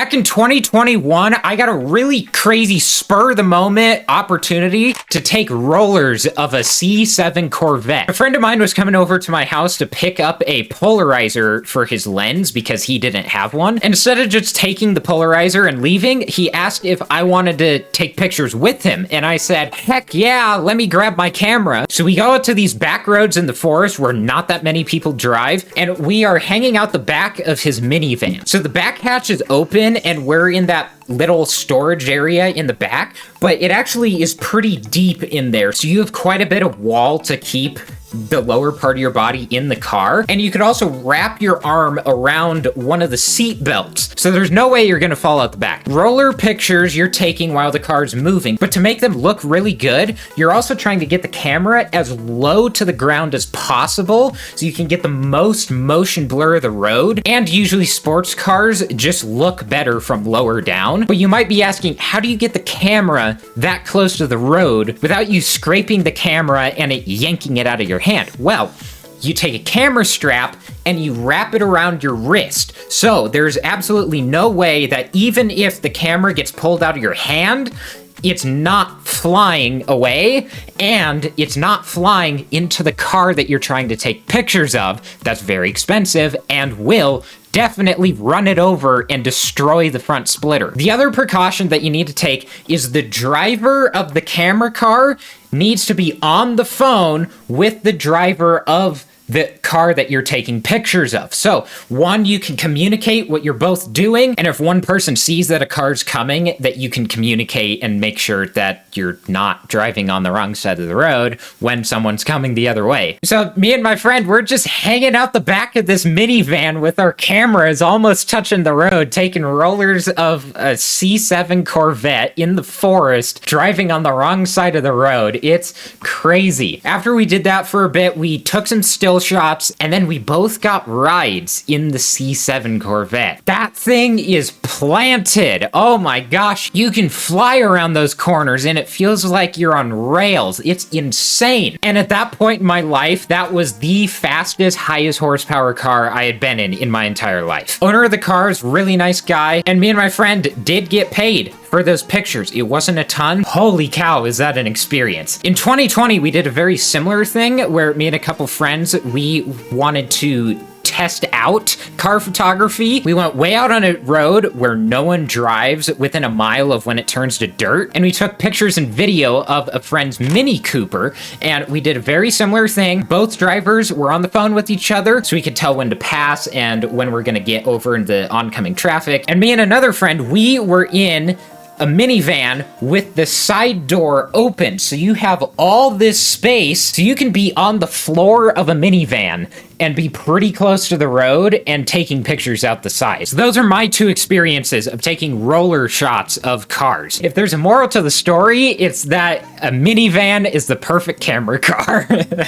Back in 2021, I got a really crazy spur-of-the-moment opportunity to take rollers of a C7 Corvette. A friend of mine was coming over to my house to pick up a polarizer for his lens because he didn't have one. And instead of just taking the polarizer and leaving, he asked if I wanted to take pictures with him. And I said, heck yeah, let me grab my camera. So we go out to these back roads in the forest where not that many people drive, and we are hanging out the back of his minivan. So the back hatch is open and we're in that little storage area in the back, but it actually is pretty deep in there. So you have quite a bit of wall to keep the lower part of your body in the car. And you could also wrap your arm around one of the seat belts. So there's no way you're gonna fall out the back. Roller pictures you're taking while the car's moving, but to make them look really good, you're also trying to get the camera as low to the ground as possible so you can get the most motion blur of the road. And usually sports cars just look better from lower down. But you might be asking, how do you get the camera that close to the road without you scraping the camera and it yanking it out of your hand? Well, you take a camera strap and you wrap it around your wrist. So there's absolutely no way that even if the camera gets pulled out of your hand, it's not flying away, and it's not flying into the car that you're trying to take pictures of. That's very expensive and will definitely run it over and destroy the front splitter. The other precaution that you need to take is the driver of the camera car needs to be on the phone with the driver of the car that you're taking pictures of. So one, you can communicate what you're both doing, and if one person sees that a car's coming, that you can communicate and make sure that you're not driving on the wrong side of the road when someone's coming the other way. So me and my friend, we're just hanging out the back of this minivan with our cameras almost touching the road, taking rollers of a C7 Corvette in the forest, driving on the wrong side of the road. It's crazy. After we did that for a bit, we took some still shots, and then we both got rides in the C7 Corvette. That thing is planted. Oh my gosh, you can fly around those corners and it feels like you're on rails. It's insane. And at that point in my life, that was the fastest, highest horsepower car I had been in my entire life. Owner of the car is a really nice guy, and me and my friend did get paid for those pictures. It wasn't a ton. Holy cow, is that an experience. In 2020, we did a very similar thing where me and a couple friends, we wanted to test out car photography. We went way out on a road where no one drives within a mile of when it turns to dirt, and we took pictures and video of a friend's Mini Cooper, and we did a very similar thing. Both drivers were on the phone with each other so we could tell when to pass and when we're gonna get over into oncoming traffic. And me and another friend, we were in a minivan with the side door open, so you have all this space so you can be on the floor of a minivan and be pretty close to the road and taking pictures out the side. So those are my two experiences of taking roller shots of cars. If there's a moral to the story, it's that a minivan is the perfect camera car.